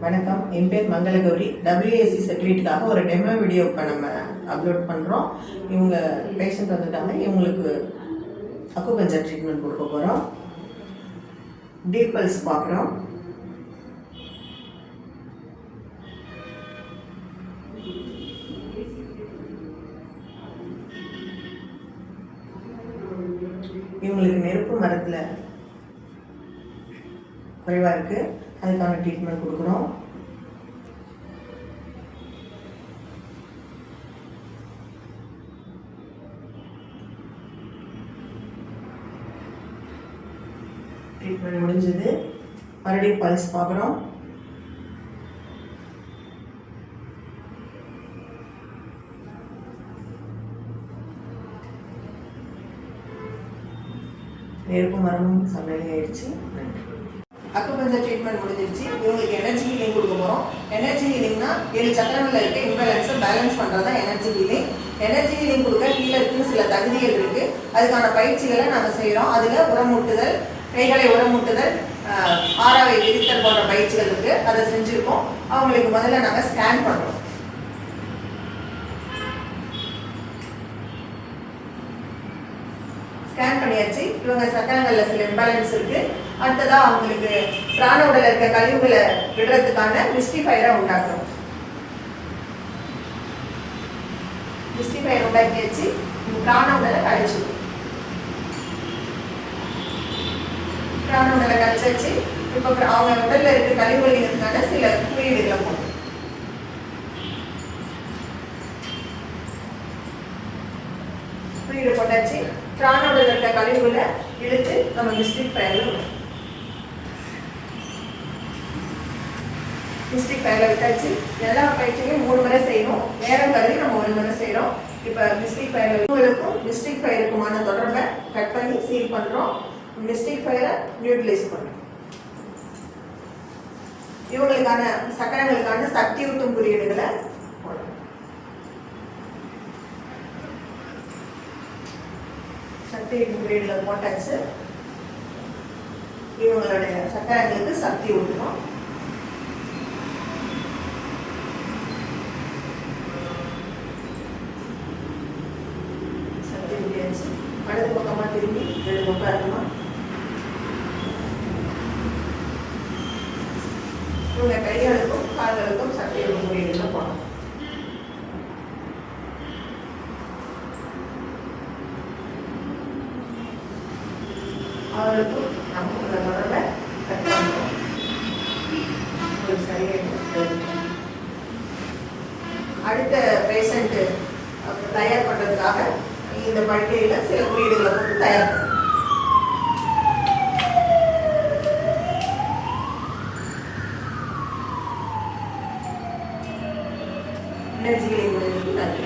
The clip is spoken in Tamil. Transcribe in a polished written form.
வணக்கம், என் பேர் மங்களகௌரி. WAC செக்யூரிட்டிக்காக ஒரு டெமோ வீடியோ இப்போ நம்ம அப்லோட் பண்ணுறோம். இவங்க பேஷண்ட் வந்துட்டாங்க. இவங்களுக்கு அக்குபஞ்சர் ட்ரீட்மெண்ட் கொடுக்க போகிறோம். டீப் பல்ஸ் பார்க்குறோம். இவங்களுக்கு நெருப்பு மரத்தில் குறைவாக இருக்குது, அதுக்கான ட்ரீட்மெண்ட் கொடுக்குறோம். ட்ரீட்மெண்ட் முடிஞ்சது. மறுபடியும் பல்ஸ் பார்க்குறோம். நெருப்பு மரமும் சமையல் ஆயிடுச்சு. அக்குபஞ்சர் ட்ரீட்மெண்ட் முடிஞ்சிருச்சு. இவங்களுக்கு எனர்ஜி ஹீலிங் கொடுக்க போகிறோம். எனர்ஜி ஹீலிங்னா 7 சக்கரங்களில் இருக்க இம்பேலன்ஸை பேலன்ஸ் பண்ணுறது தான் எனர்ஜி ஹீலிங். எனர்ஜி ஹீலிங் கொடுக்க கீழே இருக்குன்னு சில தகுதிகள் இருக்குது. அதுக்கான பயிற்சிகளை நாங்கள் செய்கிறோம். அதில் உரமூட்டுதல், கைகளை உரமூட்டுதல், ஆறாவை விரித்தல் போன்ற பயிற்சிகள் இருக்குது. அதை செஞ்சுருக்கோம். அவங்களுக்கு முதல்ல நாங்கள் ஸ்கேன் பண்ணுறோம். ஸ்கேன் பண்ணியாச்சு. இவங்க சக்கரங்களில் சில இம்பேலன்ஸ் இருக்குது. அடுத்ததாக அவங்களுக்கு பிராண உடலில் இருக்க கழிவுகளை விடுறதுக்கான மிஸ்டிஃபயரை உண்டாக்குறோம். மிஸ்டிஃபயர் உண்டாக்கியாச்சு. பிராண உடலை கழிச்சிடும். பிராண உடலை கழிச்சாச்சு. இப்போ அவங்க உடலில் இருக்க கழிவுகளுக்கான சில குறியீடுகளை போடும். குறியீடு போட்டாச்சு. பிராண உடலில் இருக்க கழிவுகளை இழுத்து நம்ம மிஸ்டிஃபயரில் விட்டாச்சு. எல்லா பயிற்சியும் 3 முறை செய்யணும். நேரம் கருதி நம்ம 1 முறை செய்கிறோம். இப்போ மிஸ்டிஃபயருக்கும் மிஸ்டிஃபயருக்குமான தொடர்பை கட் பண்ணி சீல் பண்ணுறோம். மிஸ்டிஃபயரை நியூட்ரலைஸ் பண்ணுறோம். இவங்களுக்கான சக்கரங்களுக்கான சக்தியூட்டும் குறியீடுகளை போடுறோம். சக்தியூட்டும் குறியீடுகளை போட்டாச்சு. இவங்களுடைய சக்கரங்களுக்கு சக்தி ஊட்டணும். வலது பக்கமாக திரும்பி 2 பக்கம் இருக்கணும். இவங்க கைகளுக்கும் கால்களுக்கும் சக்தியோட குறியீடுகளை போடணும். அவர்களுக்கும் நமக்கு உள்ள தொடர்பை கட் பண்ணுறோம். சரியாக அடுத்த பேஷண்ட் தயார் பண்ணுறதுக்காக இந்த படுக்கையில் சில குறியீடுகளை போட்டு தயார் பண்ணும். எனர்ஜி ஹீலிங் நன்றி.